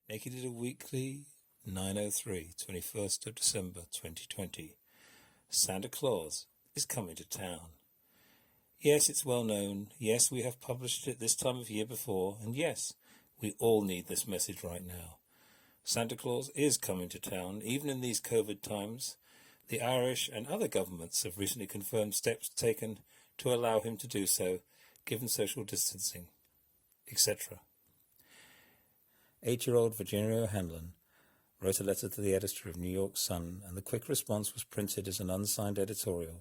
Naked Little Weekly, 903, 21st of December 2020. Santa Claus is coming to town. Yes, it's well known. Yes, we have published it this time of year before. And yes, we all need this message right now. Santa Claus is coming to town, even in these COVID times. The Irish and other governments have recently confirmed steps taken to allow him to do so, given social distancing, etc. 8-year-old Virginia O'Hanlon wrote a letter to the editor of New York Sun, and the quick response was printed as an unsigned editorial,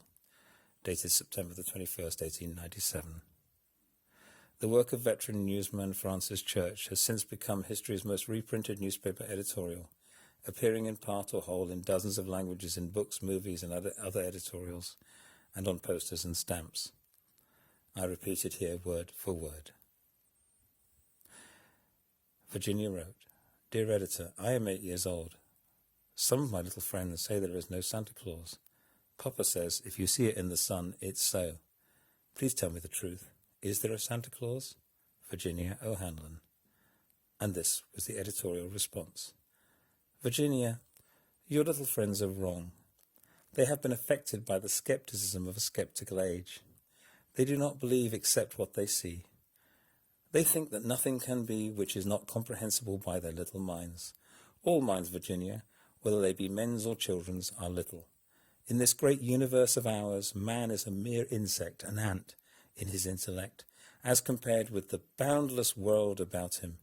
dated September the 21st, 1897. The work of veteran newsman Francis Church has since become history's most reprinted newspaper editorial, appearing in part or whole in dozens of languages in books, movies, and other editorials, and on posters and stamps. I repeat it here word for word. Virginia wrote, "Dear Editor, I am 8 years old. Some of my little friends say there is no Santa Claus. Papa says if you see it in the sun, it's so. Please tell me the truth. Is there a Santa Claus? Virginia O'Hanlon." And this was the editorial response. Virginia, your little friends are wrong. They have been affected by the skepticism of a skeptical age. They do not believe except what they see. They think that nothing can be which is not comprehensible by their little minds. All minds, Virginia, whether they be men's or children's, are little. In this great universe of ours, man is a mere insect, an ant, in his intellect, as compared with the boundless world about him,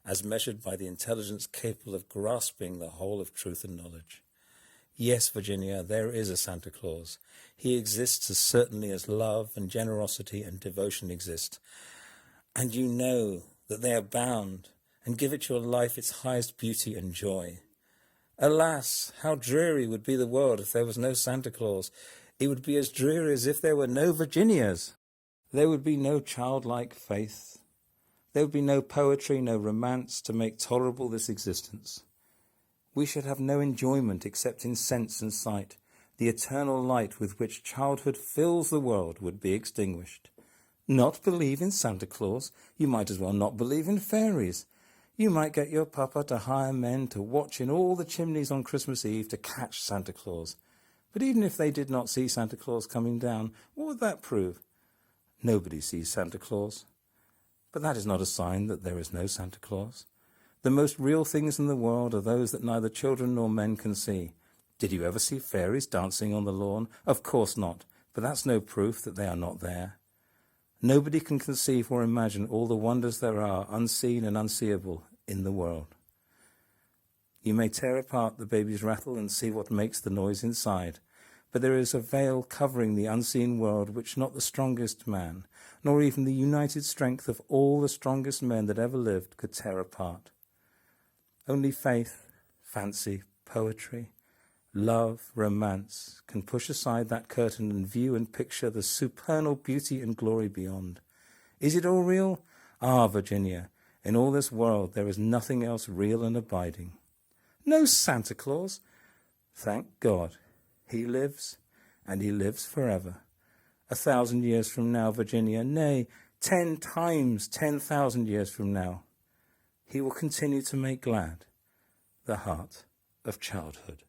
as measured by the intelligence capable of grasping the whole of truth and knowledge. Yes, Virginia, there is a Santa Claus. He exists as certainly as love and generosity and devotion exist. And you know that they abound and give it your life its highest beauty and joy. Alas, how dreary would be the world if there was no Santa Claus. It would be as dreary as if there were no Virginias. There would be no childlike faith. There would be no poetry, no romance to make tolerable this existence. We should have no enjoyment except in sense and sight. The eternal light with which childhood fills the world would be extinguished. Not believe in Santa Claus? You might as well not believe in fairies. You might get your papa to hire men to watch in all the chimneys on Christmas Eve to catch Santa Claus. But even if they did not see Santa Claus coming down, what would that prove? Nobody sees Santa Claus. But that is not a sign that there is no Santa Claus. The most real things in the world are those that neither children nor men can see. Did you ever see fairies dancing on the lawn? Of course not, but that's no proof that they are not there. Nobody can conceive or imagine all the wonders there are, unseen and unseeable, in the world. You may tear apart the baby's rattle and see what makes the noise inside, but there is a veil covering the unseen world which not the strongest man, nor even the united strength of all the strongest men that ever lived, could tear apart. Only faith, fancy, poetry, love, romance can push aside that curtain and view and picture the supernal beauty and glory beyond. Is it all real? Ah, Virginia, in all this world there is nothing else real and abiding. No Santa Claus? Thank God. He lives, and he lives forever. 1,000 years from now, Virginia, nay, 10 times 10,000 years from now, he will continue to make glad the heart of childhood.